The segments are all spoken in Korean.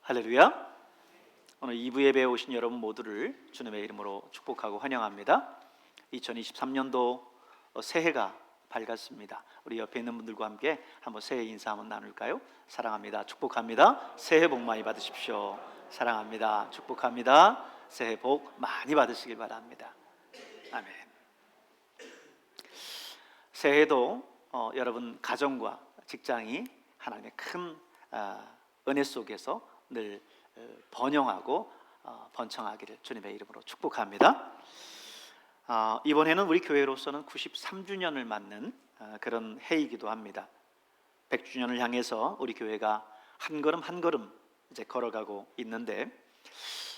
할렐루야. 오늘 2부 예배에 오신 여러분 모두를 주님의 이름으로 축복하고 환영합니다. 2023년도 새해가 밝았습니다. 우리 옆에 있는 분들과 함께 한번 새해 인사 한번 나눌까요? 사랑합니다. 축복합니다. 새해 복 많이 받으십시오. 사랑합니다. 축복합니다. 새해 복 많이 받으시길 바랍니다. 아멘. 새해도 여러분 가정과 직장이 하나님의 큰 은혜 속에서 늘 번영하고 번창하기를 주님의 이름으로 축복합니다. 이번에는 우리 교회로서는 93주년을 맞는 그런 해이기도 합니다. 100주년을 향해서 우리 교회가 한 걸음 한 걸음 이제 걸어가고 있는데,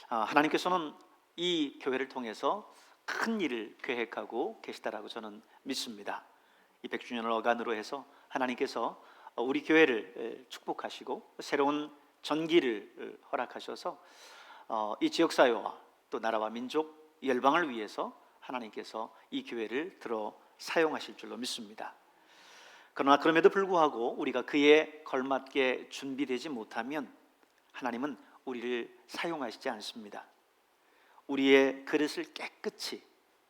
하나님께서는 이 교회를 통해서 큰 일을 계획하고 계시다라고 저는 믿습니다. 이 100주년을 어간으로 해서 하나님께서 우리 교회를 축복하시고 새로운 전기를 허락하셔서 이 지역사회와 또 나라와 민족, 열방을 위해서 하나님께서 이 교회를 들어 사용하실 줄로 믿습니다. 그러나 그럼에도 불구하고 우리가 그에 걸맞게 준비되지 못하면 하나님은 우리를 사용하시지 않습니다. 우리의 그릇을 깨끗이,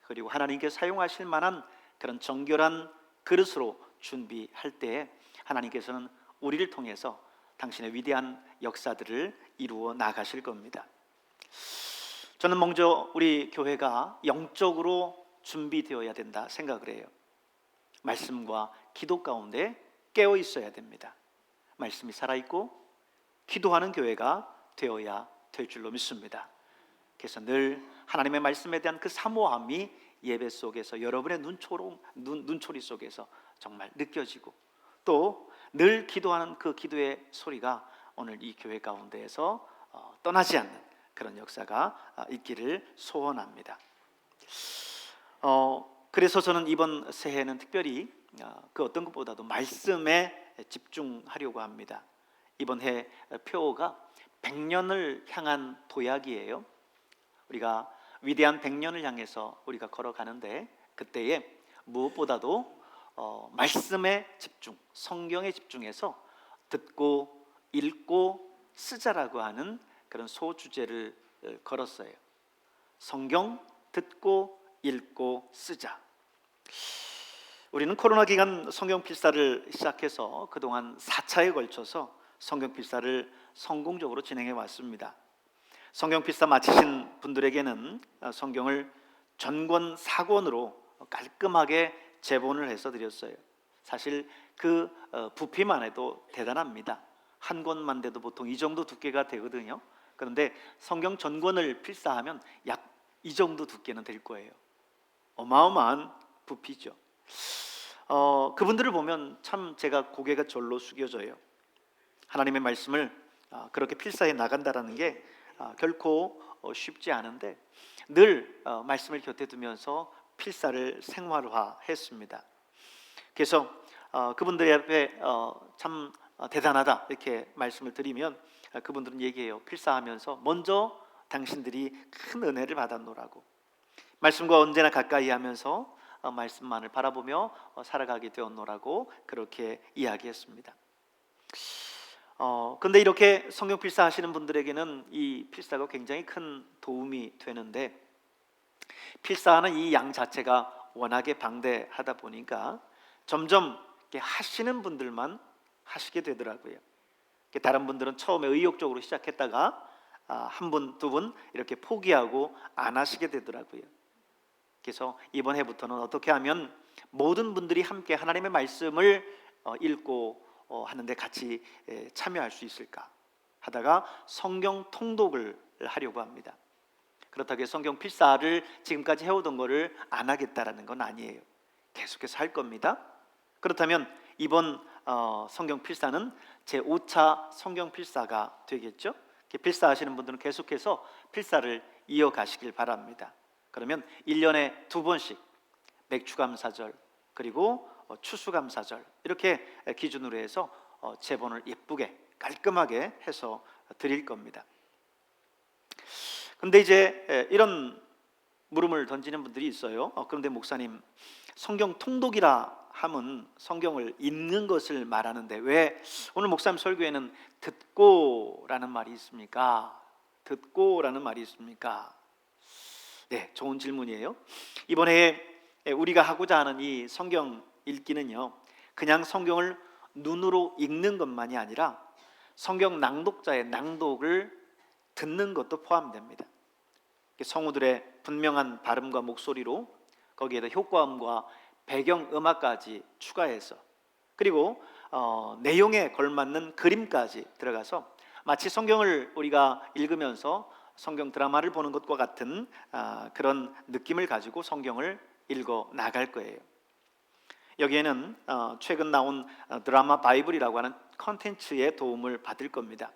그리고 하나님께 사용하실 만한 그런 정결한 그릇으로 준비할 때에 하나님께서는 우리를 통해서 당신의 위대한 역사들을 이루어 나가실 겁니다. 저는 먼저 우리 교회가 영적으로 준비되어야 된다 생각을 해요. 말씀과 기도 가운데 깨어 있어야 됩니다. 말씀이 살아있고 기도하는 교회가 되어야 될 줄로 믿습니다. 그래서 늘 하나님의 말씀에 대한 그 사모함이 예배 속에서, 여러분의 눈초리 속에서 정말 느껴지고, 또 늘 기도하는 그 기도의 소리가 오늘 이 교회 가운데에서 떠나지 않는 그런 역사가 있기를 소원합니다. 그래서 저는 이번 새해는 특별히 그 어떤 것보다도 말씀에 집중하려고 합니다. 이번 해 표어가 100년을 향한 도약이에요. 우리가 위대한 100년을 향해서 우리가 걸어가는데, 그때에 무엇보다도 말씀에 집중, 성경에 집중해서 듣고 읽고 쓰자라고 하는 그런 소주제를 걸었어요. 성경 듣고 읽고 쓰자. 우리는 코로나 기간 성경 필사를 시작해서 그동안 4차에 걸쳐서 성경 필사를 성공적으로 진행해 왔습니다. 성경 필사 마치신 분들에게는 성경을 전권 4권으로 깔끔하게 제본을 해서 드렸어요. 사실 그 부피만 해도 대단합니다. 한 권만 돼도 보통 이 정도 두께가 되거든요. 그런데 성경 전권을 필사하면 약 이 정도 두께는 될 거예요. 어마어마한 부피죠. 그분들을 보면 참 제가 고개가 절로 숙여져요. 하나님의 말씀을 그렇게 필사해 나간다라는 게 결코 쉽지 않은데, 늘 말씀을 곁에 두면서 필사를 생활화했습니다. 그래서 그분들 앞에 참 대단하다 이렇게 말씀을 드리면 그분들은 얘기해요. 필사하면서 먼저 당신들이 큰 은혜를 받았노라고, 말씀과 언제나 가까이 하면서 말씀만을 바라보며 살아가게 되었노라고 그렇게 이야기했습니다. 근데 이렇게 성경 필사하시는 분들에게는 이 필사가 굉장히 큰 도움이 되는데, 필사하는 이 양 자체가 워낙에 방대하다 보니까 점점 하시는 분들만 하시게 되더라고요. 다른 분들은 처음에 의욕적으로 시작했다가 한 분, 두 분 이렇게 포기하고 안 하시게 되더라고요. 그래서 이번 해부터는 어떻게 하면 모든 분들이 함께 하나님의 말씀을 읽고 하는데 같이 참여할 수 있을까 하다가 성경 통독을 하려고 합니다. 그렇다고 해서 성경 필사를 지금까지 해오던 거를 안 하겠다라는 건 아니에요. 계속해서 할 겁니다. 그렇다면 이번 성경 필사는 제5차 성경 필사가 되겠죠. 필사하시는 분들은 계속해서 필사를 이어가시길 바랍니다. 그러면 1년에 2번씩 맥추감사절 그리고 추수감사절 이렇게 기준으로 해서 제본을 예쁘게 깔끔하게 해서 드릴 겁니다. 근데 이제 이런 물음을 던지는 분들이 있어요. 그런데 목사님, 성경 통독이라 함은 성경을 읽는 것을 말하는데 왜 오늘 목사님 설교에는 듣고라는 말이 있습니까? 듣고라는 말이 있습니까? 네, 좋은 질문이에요. 이번에 우리가 하고자 하는 이 성경 읽기는요, 그냥 성경을 눈으로 읽는 것만이 아니라 성경 낭독자의 낭독을 듣는 것도 포함됩니다. 성우들의 분명한 발음과 목소리로 거기에다 효과음과 배경음악까지 추가해서, 그리고 내용에 걸맞는 그림까지 들어가서 마치 성경을 우리가 읽으면서 성경 드라마를 보는 것과 같은 그런 느낌을 가지고 성경을 읽어 나갈 거예요. 여기에는 최근 나온 드라마 바이블이라고 하는 컨텐츠의 도움을 받을 겁니다.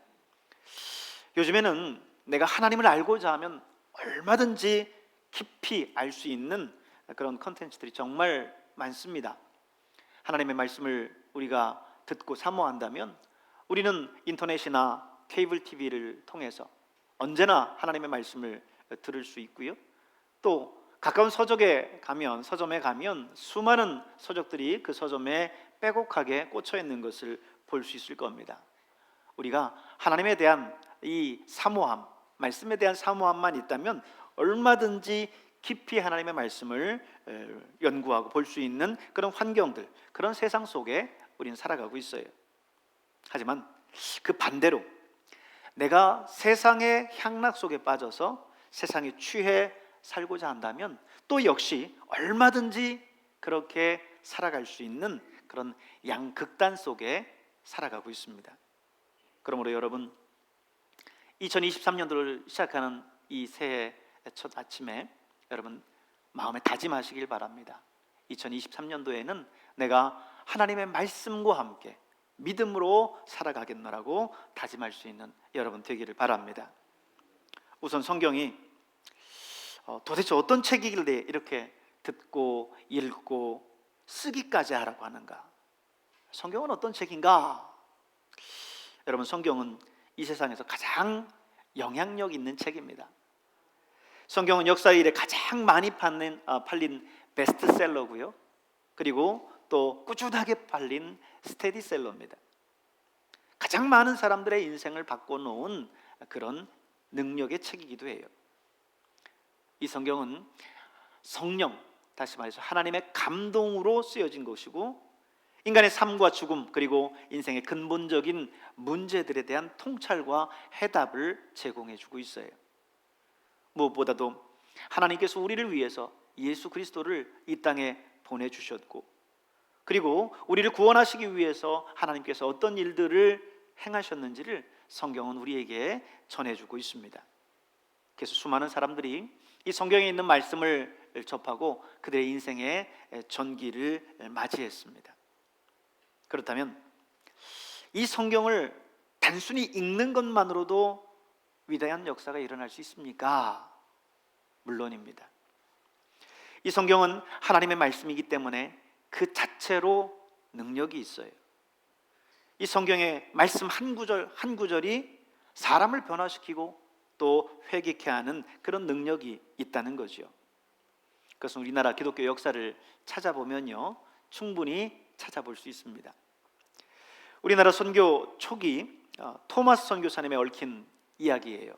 요즘에는 내가 하나님을 알고자 하면 얼마든지 깊이 알 수 있는 그런 컨텐츠들이 정말 많습니다. 하나님의 말씀을 우리가 듣고 사모한다면 우리는 인터넷이나 케이블 TV를 통해서 언제나 하나님의 말씀을 들을 수 있고요. 또 가까운 서점에 가면 수많은 서적들이 그 서점에 빼곡하게 꽂혀 있는 것을 볼 수 있을 겁니다. 우리가 하나님에 대한 이 사모함, 말씀에 대한 사모함만 있다면 얼마든지 깊이 하나님의 말씀을 연구하고 볼 수 있는 그런 환경들, 그런 세상 속에 우리는 살아가고 있어요. 하지만 그 반대로 내가 세상의 향락 속에 빠져서 세상에 취해 살고자 한다면 또 역시 얼마든지 그렇게 살아갈 수 있는 그런 양극단 속에 살아가고 있습니다. 그러므로 여러분, 2023년도를 시작하는 이 새해 첫 아침에 여러분 마음에 다짐하시길 바랍니다. 2023년도에는 내가 하나님의 말씀과 함께 믿음으로 살아가겠노라고 다짐할 수 있는 여러분 되기를 바랍니다. 우선 성경이 도대체 어떤 책이길래 이렇게 듣고 읽고 쓰기까지 하라고 하는가? 성경은 어떤 책인가? 여러분, 성경은 이 세상에서 가장 영향력 있는 책입니다. 성경은 역사 이래 가장 많이 팔린 베스트셀러고요. 그리고 또 꾸준하게 팔린 스테디셀러입니다. 가장 많은 사람들의 인생을 바꿔놓은 그런 능력의 책이기도 해요. 이 성경은 성령, 다시 말해서 하나님의 감동으로 쓰여진 것이고 인간의 삶과 죽음, 그리고 인생의 근본적인 문제들에 대한 통찰과 해답을 제공해 주고 있어요. 무엇보다도 하나님께서 우리를 위해서 예수 그리스도를 이 땅에 보내주셨고, 그리고 우리를 구원하시기 위해서 하나님께서 어떤 일들을 행하셨는지를 성경은 우리에게 전해주고 있습니다. 그래서 수많은 사람들이 이 성경에 있는 말씀을 접하고 그들의 인생의 전기를 맞이했습니다. 그렇다면 이 성경을 단순히 읽는 것만으로도 위대한 역사가 일어날 수 있습니까? 물론입니다. 이 성경은 하나님의 말씀이기 때문에 그 자체로 능력이 있어요. 이 성경의 말씀 한 구절 한 구절이 사람을 변화시키고 또 회개케 하는 그런 능력이 있다는 거죠. 그것은 우리나라 기독교 역사를 찾아보면요, 충분히 찾아볼 수 있습니다. 우리나라 선교 초기 토마스 선교사님의 얽힌 이야기예요.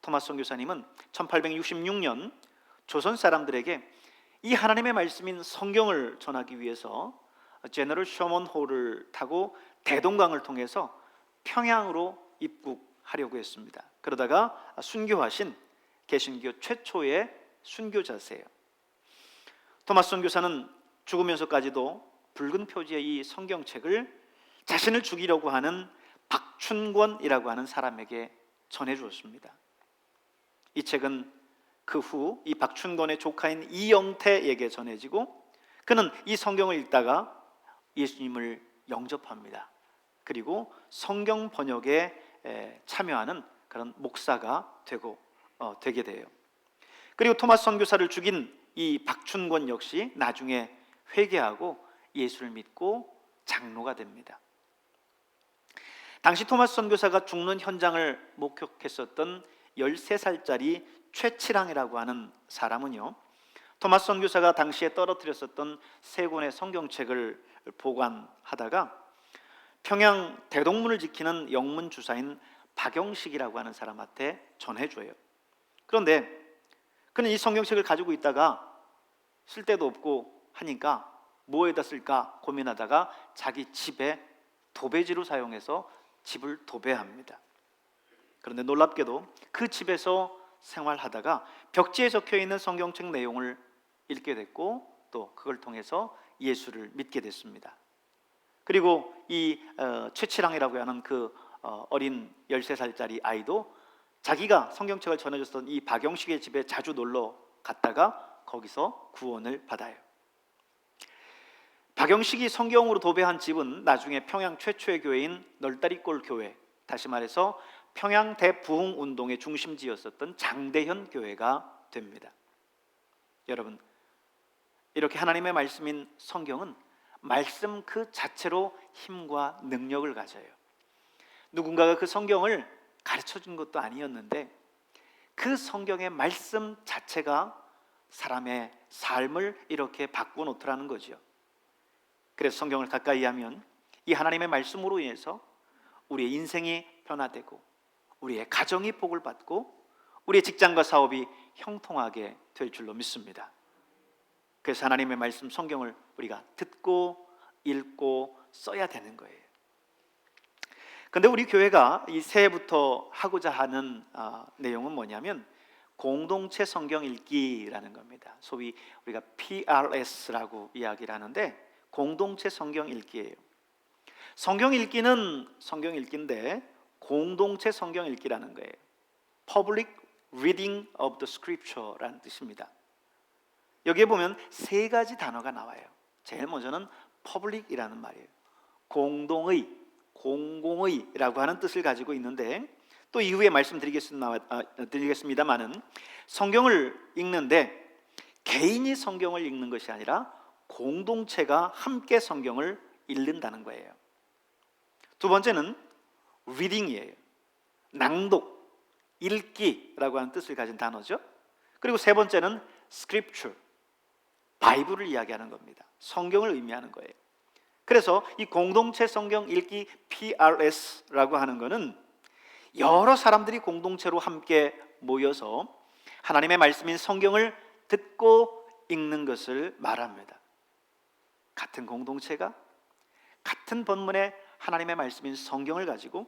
토마스 선교사님은 1866년 조선 사람들에게 이 하나님의 말씀인 성경을 전하기 위해서 제너럴 셔먼호를 타고 대동강을 통해서 평양으로 입국하려고 했습니다. 그러다가 순교하신 개신교 최초의 순교자세요. 토마스 선교사는 죽으면서까지도 붉은 표지의 이 성경책을 자신을 죽이려고 하는 박춘권이라고 하는 사람에게 전해주었습니다. 이 책은 그 후 이 박춘권의 조카인 이영태에게 전해지고 그는 이 성경을 읽다가 예수님을 영접합니다. 그리고 성경 번역에 참여하는 그런 목사가 되게 돼요. 그리고 토마스 선교사를 죽인 이 박춘권 역시 나중에 회개하고 예수를 믿고 장로가 됩니다. 당시 토마스 선교사가 죽는 현장을 목격했었던 13살짜리 최치랑이라고 하는 사람은요, 토마스 선교사가 당시에 떨어뜨렸었던 세 권의 성경책을 보관하다가 평양 대동문을 지키는 영문 주사인 박영식이라고 하는 사람한테 전해줘요. 그런데 그는 이 성경책을 가지고 있다가 쓸 데도 없고 하니까 뭐에다 쓸까 고민하다가 자기 집에 도배지로 사용해서 집을 도배합니다. 그런데 놀랍게도 그 집에서 생활하다가 벽지에 적혀있는 성경책 내용을 읽게 됐고 또 그걸 통해서 예수를 믿게 됐습니다. 그리고 이 최치랑이라고 하는 그 어린 13살짜리 아이도 자기가 성경책을 전해줬던 이 박영식의 집에 자주 놀러 갔다가 거기서 구원을 받아요. 박영식이 성경으로 도배한 집은 나중에 평양 최초의 교회인 널다리골 교회, 다시 말해서 평양 대부흥운동의 중심지였었던 장대현 교회가 됩니다. 여러분, 이렇게 하나님의 말씀인 성경은 말씀 그 자체로 힘과 능력을 가져요. 누군가가 그 성경을 가르쳐준 것도 아니었는데 그 성경의 말씀 자체가 사람의 삶을 이렇게 바꿔놓더라는 거죠. 그래서 성경을 가까이 하면 이 하나님의 말씀으로 인해서 우리의 인생이 변화되고 우리의 가정이 복을 받고 우리의 직장과 사업이 형통하게 될 줄로 믿습니다. 그래서 하나님의 말씀 성경을 우리가 듣고 읽고 써야 되는 거예요. 그런데 우리 교회가 이 새해부터 하고자 하는 내용은 뭐냐면 공동체 성경 읽기라는 겁니다. 소위 우리가 PRS라고 이야기를 하는데 공동체 성경 읽기예요. 성경 읽기는 성경 읽기인데 공동체 성경 읽기라는 거예요. Public Reading of the Scripture라는 뜻입니다. 여기에 보면 세 가지 단어가 나와요. 제일 먼저는 public이라는 말이에요. 공동의, 공공의라고 하는 뜻을 가지고 있는데 또 이후에 말씀드리겠습니다만은 성경을 읽는데 개인이 성경을 읽는 것이 아니라 공동체가 함께 성경을 읽는다는 거예요. 두 번째는 reading이에요. 낭독, 읽기라고 하는 뜻을 가진 단어죠. 그리고 세 번째는 scripture, 바이블을 이야기하는 겁니다. 성경을 의미하는 거예요. 그래서 이 공동체 성경 읽기 PRS라고 하는 것은 여러 사람들이 공동체로 함께 모여서 하나님의 말씀인 성경을 듣고 읽는 것을 말합니다. 같은 공동체가 같은 본문의 하나님의 말씀인 성경을 가지고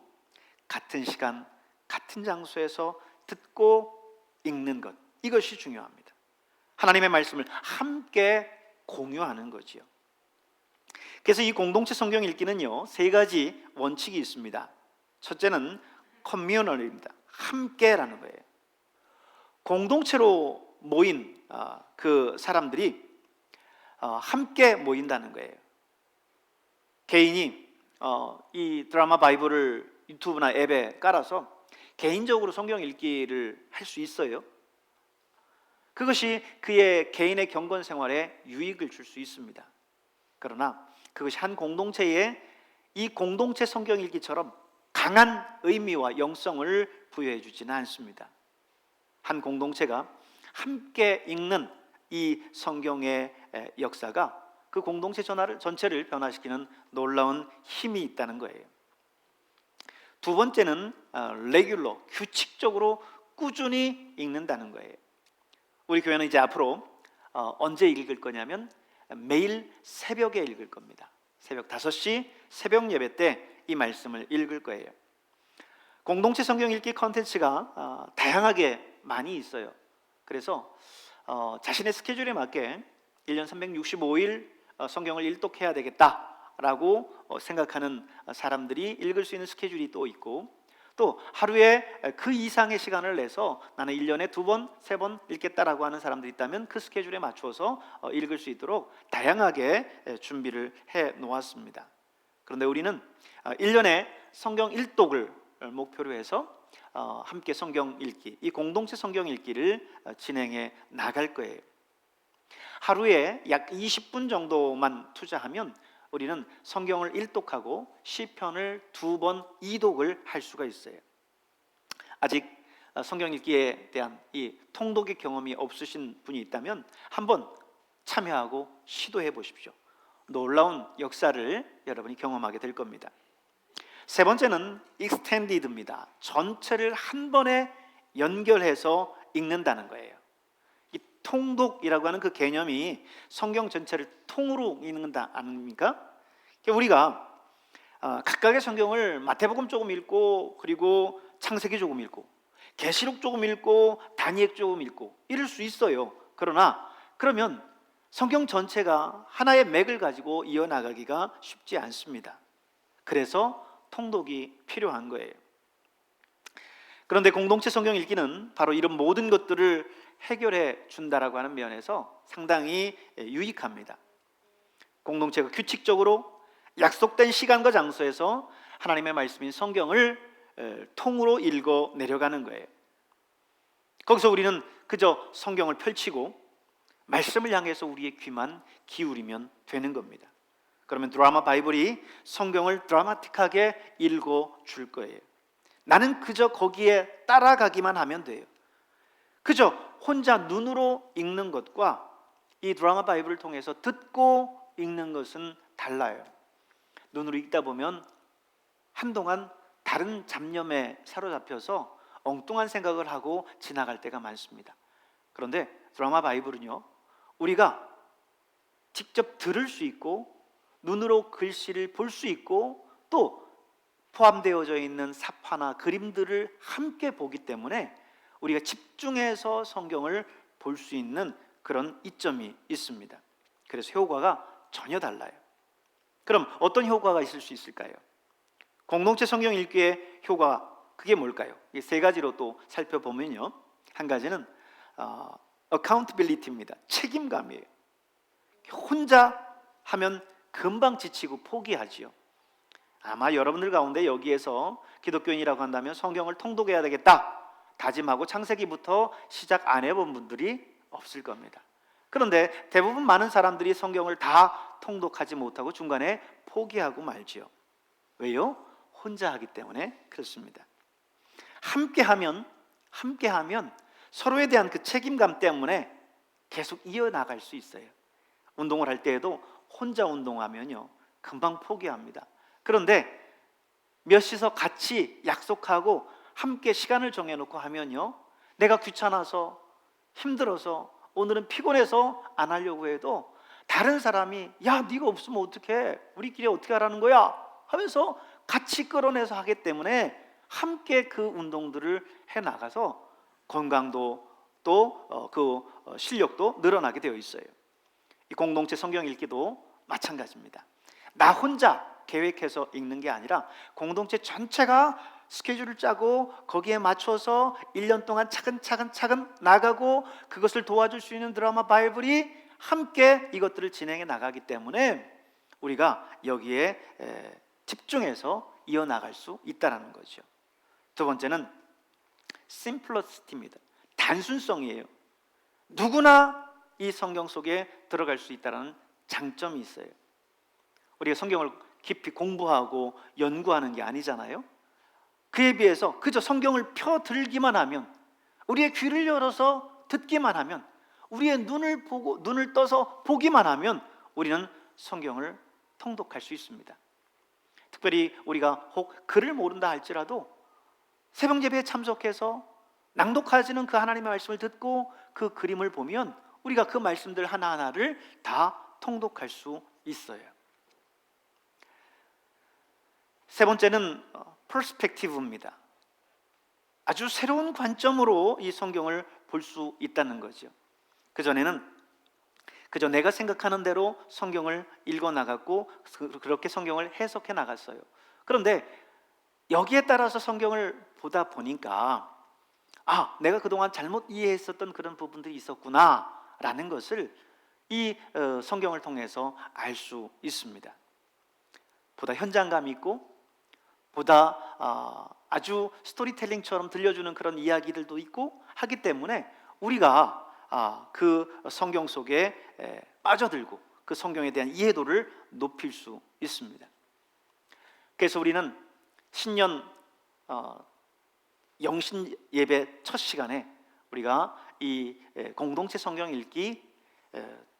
같은 시간, 같은 장소에서 듣고 읽는 것, 이것이 중요합니다. 하나님의 말씀을 함께 공유하는 거지요. 그래서 이 공동체 성경 읽기는요, 세 가지 원칙이 있습니다. 첫째는 커뮤널입니다. 함께라는 거예요. 공동체로 모인 그 사람들이 함께 모인다는 거예요. 개인이 이 드라마 바이블을 유튜브나 앱에 깔아서 개인적으로 성경 읽기를 할 수 있어요. 그것이 그의 개인의 경건 생활에 유익을 줄 수 있습니다. 그러나 그것이 한 공동체에 이 공동체 성경 읽기처럼 강한 의미와 영성을 부여해 주지는 않습니다. 한 공동체가 함께 읽는 이 성경의 역사가 그 공동체 전체를 변화시키는 놀라운 힘이 있다는 거예요. 두 번째는 레귤러, 규칙적으로 꾸준히 읽는다는 거예요. 우리 교회는 이제 앞으로 언제 읽을 거냐면 매일 새벽에 읽을 겁니다. 새벽 5시 새벽 예배 때 이 말씀을 읽을 거예요. 공동체 성경 읽기 컨텐츠가 다양하게 많이 있어요. 그래서 자신의 스케줄에 맞게 1년 365일 성경을 일독해야 되겠다라고 생각하는 사람들이 읽을 수 있는 스케줄이 또 있고, 또 하루에 그 이상의 시간을 내서 나는 1년에 2번, 3번 읽겠다라고 하는 사람들이 있다면 그 스케줄에 맞춰서 읽을 수 있도록 다양하게 준비를 해 놓았습니다. 그런데 우리는 1년에 성경 일독을 목표로 해서 함께 성경 읽기, 이 공동체 성경 읽기를 진행해 나갈 거예요. 하루에 약 20분 정도만 투자하면 우리는 성경을 일독하고 시편을 2번 이독을 할 수가 있어요. 아직 성경 읽기에 대한 이 통독의 경험이 없으신 분이 있다면 한번 참여하고 시도해 보십시오. 놀라운 역사를 여러분이 경험하게 될 겁니다. 세 번째는 extended입니다. 전체를 한 번에 연결해서 읽는다는 거예요. 이 통독이라고 하는 그 개념이 성경 전체를 통으로 읽는다 아닙니까? 우리가 각각의 성경을 마태복음 조금 읽고, 그리고 창세기 조금 읽고, 계시록 조금 읽고, 다니엘 조금 읽고 이럴 수 있어요. 그러면 성경 전체가 하나의 맥을 가지고 이어나가기가 쉽지 않습니다. 그래서 통독이 필요한 거예요. 그런데 공동체 성경 읽기는 바로 이런 모든 것들을 해결해 준다라고 하는 면에서 상당히 유익합니다. 공동체가 규칙적으로 약속된 시간과 장소에서 하나님의 말씀인 성경을 통으로 읽어 내려가는 거예요. 거기서 우리는 그저 성경을 펼치고 말씀을 향해서 우리의 귀만 기울이면 되는 겁니다. 그러면 드라마 바이블이 성경을 드라마틱하게 읽어 줄 거예요. 나는 그저 거기에 따라가기만 하면 돼요. 그저 혼자 눈으로 읽는 것과 이 드라마 바이블을 통해서 듣고 읽는 것은 달라요. 눈으로 읽다 보면 한동안 다른 잡념에 사로잡혀서 엉뚱한 생각을 하고 지나갈 때가 많습니다. 그런데 드라마 바이블은요, 우리가 직접 들을 수 있고 눈으로 글씨를 볼 수 있고 또 포함되어져 있는 사파나 그림들을 함께 보기 때문에 우리가 집중해서 성경을 볼 수 있는 그런 이점이 있습니다. 그래서 효과가 전혀 달라요. 그럼 어떤 효과가 있을 수 있을까요? 공동체 성경 읽기의 효과, 그게 뭘까요? 이 세 가지로 또 살펴보면요, 한 가지는 accountability입니다. 책임감이에요. 혼자 하면 금방 지치고 포기하지요. 아마 여러분들 가운데 여기에서 기독교인이라고 한다면 성경을 통독해야 되겠다 다짐하고 창세기부터 시작 안 해본 분들이 없을 겁니다. 그런데 대부분 많은 사람들이 성경을 다 통독하지 못하고 중간에 포기하고 말지요. 왜요? 혼자 하기 때문에 그렇습니다. 함께하면 서로에 대한 그 책임감 때문에 계속 이어나갈 수 있어요. 운동을 할 때에도 혼자 운동하면요, 금방 포기합니다. 그런데 몇이서 같이 약속하고 함께 시간을 정해놓고 하면요, 내가 귀찮아서 힘들어서 오늘은 피곤해서 안 하려고 해도 다른 사람이 야, 네가 없으면 어떡해, 우리끼리 어떻게 하라는 거야 하면서 같이 끌어내서 하기 때문에 함께 그 운동들을 해나가서 건강도 또 그 실력도 늘어나게 되어 있어요. 이 공동체 성경 읽기도 마찬가지입니다. 나 혼자 계획해서 읽는 게 아니라 공동체 전체가 스케줄을 짜고 거기에 맞춰서 1년 동안 차근차근 나가고 그것을 도와줄 수 있는 드라마 바이블이 함께 이것들을 진행해 나가기 때문에 우리가 여기에 집중해서 이어나갈 수 있다는 거죠. 두 번째는 심플러시티입니다. 단순성이에요. 누구나 이 성경 속에 들어갈 수 있다는 장점이 있어요. 우리가 성경을 깊이 공부하고 연구하는 게 아니잖아요. 그에 비해서 그저 성경을 펴들기만 하면, 우리의 귀를 열어서 듣기만 하면, 우리의 눈을 떠서 보기만 하면 우리는 성경을 통독할 수 있습니다. 특별히 우리가 혹 글을 모른다 할지라도 새벽 예배에 참석해서 낭독하시는 그 하나님의 말씀을 듣고 그 그림을 보면 우리가 그 말씀들 하나하나를 다 통독할 수 있어요. 세 번째는 퍼스펙티브입니다. 아주 새로운 관점으로 이 성경을 볼 수 있다는 거죠. 그전에는 그저 내가 생각하는 대로 성경을 읽어 나갔고 그렇게 성경을 해석해 나갔어요. 그런데 여기에 따라서 성경을 보다 보니까 내가 그동안 잘못 이해했었던 그런 부분들이 있었구나 라는 것을 이 성경을 통해서 알 수 있습니다. 보다 현장감 있고 보다 아주 스토리텔링처럼 들려주는 그런 이야기들도 있고 하기 때문에 우리가 그 성경 속에 빠져들고 그 성경에 대한 이해도를 높일 수 있습니다. 그래서 우리는 신년 영신 예배 첫 시간에 우리가 이 공동체 성경 읽기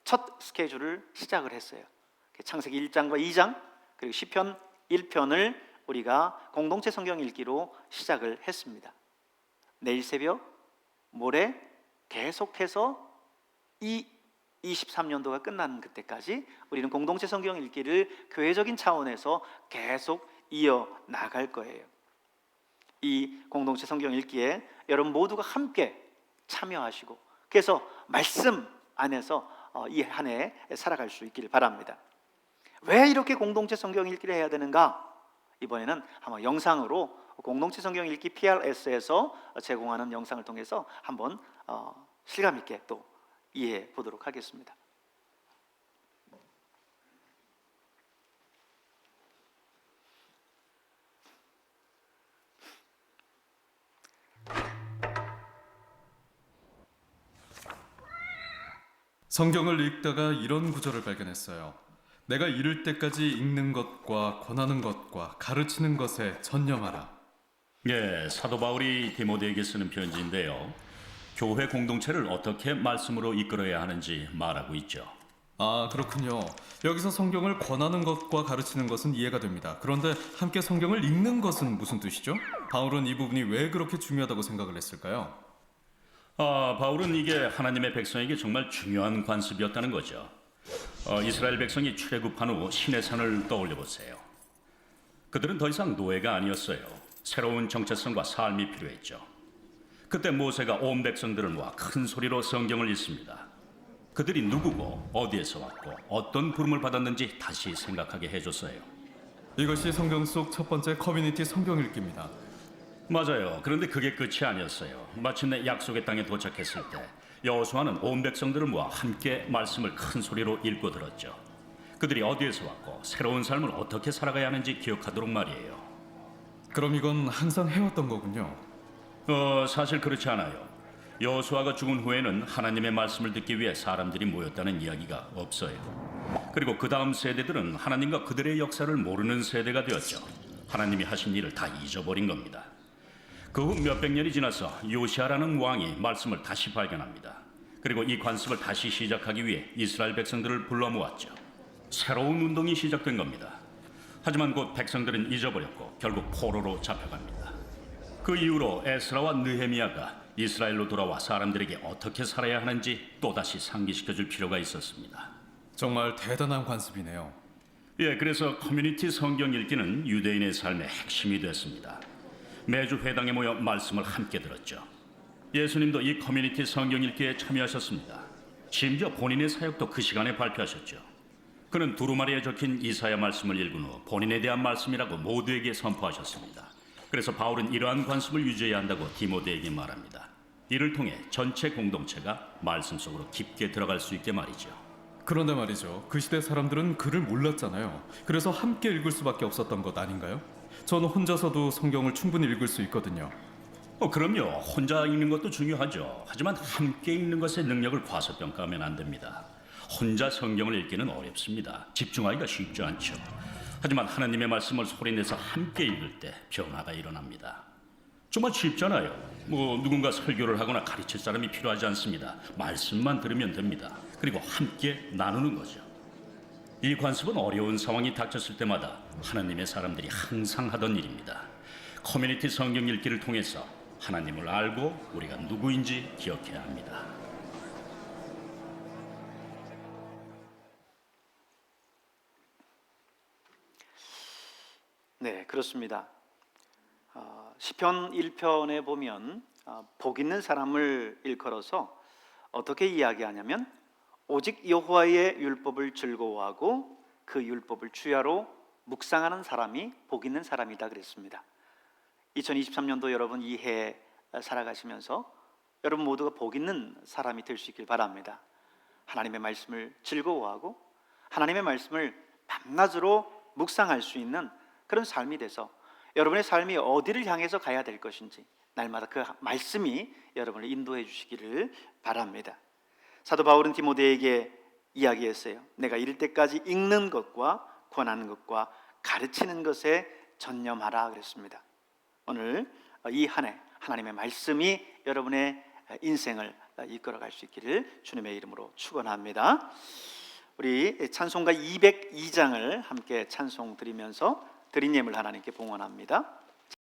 첫 스케줄을 시작을 했어요. 창세기 1장과 2장 그리고 시편 1편을 우리가 공동체 성경 읽기로 시작을 했습니다. 내일 새벽, 모레 계속해서 이 23년도가 끝나는 그때까지 우리는 공동체 성경 읽기를 교회적인 차원에서 계속 이어 나갈 거예요. 이 공동체 성경 읽기에 여러분 모두가 함께 참여하시고 그래서 말씀 안에서 이 한 해 살아갈 수 있기를 바랍니다. 왜 이렇게 공동체 성경 읽기를 해야 되는가? 이번에는 한번 영상으로 공동체 성경 읽기 PRS에서 제공하는 영상을 통해서 한번 실감 있게 또 이해해 보도록 하겠습니다. 성경을 읽다가 이런 구절을 발견했어요. 내가 이를 때까지 읽는 것과 권하는 것과 가르치는 것에 전념하라. 예, 사도 바울이 디모데에게 쓰는 편지인데요. 교회 공동체를 어떻게 말씀으로 이끌어야 하는지 말하고 있죠. 아, 그렇군요. 여기서 성경을 권하는 것과 가르치는 것은 이해가 됩니다. 그런데 함께 성경을 읽는 것은 무슨 뜻이죠? 바울은 이 부분이 왜 그렇게 중요하다고 생각을 했을까요? 바울은 이게 하나님의 백성에게 정말 중요한 관습이었다는 거죠. 이스라엘 백성이 출애굽한 후 시내산을 떠올려 보세요. 그들은 더 이상 노예가 아니었어요. 새로운 정체성과 삶이 필요했죠. 그때 모세가 온 백성들을 모아 큰 소리로 성경을 읽습니다. 그들이 누구고 어디에서 왔고 어떤 부름을 받았는지 다시 생각하게 해줬어요. 이것이 성경 속 첫 번째 커뮤니티 성경 읽기입니다. 맞아요. 그런데 그게 끝이 아니었어요. 마침내 약속의 땅에 도착했을 때 여호수아는 온 백성들을 모아 함께 말씀을 큰 소리로 읽고 들었죠. 그들이 어디에서 왔고 새로운 삶을 어떻게 살아가야 하는지 기억하도록 말이에요. 그럼 이건 항상 해왔던 거군요. 사실 그렇지 않아요. 여호수아가 죽은 후에는 하나님의 말씀을 듣기 위해 사람들이 모였다는 이야기가 없어요. 그리고 그 다음 세대들은 하나님과 그들의 역사를 모르는 세대가 되었죠. 하나님이 하신 일을 다 잊어버린 겁니다. 그 후 몇백 년이 지나서 요시아라는 왕이 말씀을 다시 발견합니다. 그리고 이 관습을 다시 시작하기 위해 이스라엘 백성들을 불러 모았죠. 새로운 운동이 시작된 겁니다. 하지만 곧 백성들은 잊어버렸고 결국 포로로 잡혀갑니다. 그 이후로 에스라와 느헤미야가 이스라엘로 돌아와 사람들에게 어떻게 살아야 하는지 또다시 상기시켜줄 필요가 있었습니다. 정말 대단한 관습이네요. 예, 그래서 커뮤니티 성경 읽기는 유대인의 삶의 핵심이 됐습니다. 매주 회당에 모여 말씀을 함께 들었죠. 예수님도 이 커뮤니티 성경 읽기에 참여하셨습니다. 심지어 본인의 사역도 그 시간에 발표하셨죠. 그는 두루마리에 적힌 이사야 말씀을 읽은 후 본인에 대한 말씀이라고 모두에게 선포하셨습니다. 그래서 바울은 이러한 관습을 유지해야 한다고 디모데에게 말합니다. 이를 통해 전체 공동체가 말씀 속으로 깊게 들어갈 수 있게 말이죠. 그런데 말이죠. 그 시대 사람들은 글을 몰랐잖아요. 그래서 함께 읽을 수밖에 없었던 것 아닌가요? 저는 혼자서도 성경을 충분히 읽을 수 있거든요. 그럼요. 혼자 읽는 것도 중요하죠. 하지만 함께 읽는 것의 능력을 과소평가하면 안 됩니다. 혼자 성경을 읽기는 어렵습니다. 집중하기가 쉽지 않죠. 하지만 하나님의 말씀을 소리내서 함께 읽을 때 변화가 일어납니다. 정말 쉽잖아요. 누군가 설교를 하거나 가르칠 사람이 필요하지 않습니다. 말씀만 들으면 됩니다. 그리고 함께 나누는 거죠. 이 관습은 어려운 상황이 닥쳤을 때마다 하나님의 사람들이 항상 하던 일입니다. 커뮤니티 성경 읽기를 통해서 하나님을 알고 우리가 누구인지 기억해야 합니다. 네, 그렇습니다. 시편 1편에 보면 복 있는 사람을 일컬어서 어떻게 이야기하냐면 오직 여호와의 율법을 즐거워하고 그 율법을 주야로 묵상하는 사람이 복 있는 사람이다 그랬습니다. 2023년도 여러분 이 해 살아가시면서 여러분 모두가 복 있는 사람이 될 수 있길 바랍니다. 하나님의 말씀을 즐거워하고 하나님의 말씀을 밤낮으로 묵상할 수 있는 그런 삶이 돼서 여러분의 삶이 어디를 향해서 가야 될 것인지 날마다 그 말씀이 여러분을 인도해 주시기를 바랍니다. 사도 바울은 디모데에게 이야기했어요. 내가 이를 때까지 읽는 것과 권하는 것과 가르치는 것에 전념하라 그랬습니다. 오늘 이 한 해 하나님의 말씀이 여러분의 인생을 이끌어갈 수 있기를 주님의 이름으로 축원합니다. 우리 찬송가 202장을 함께 찬송 드리면서 드린 예물 하나님께 봉헌합니다.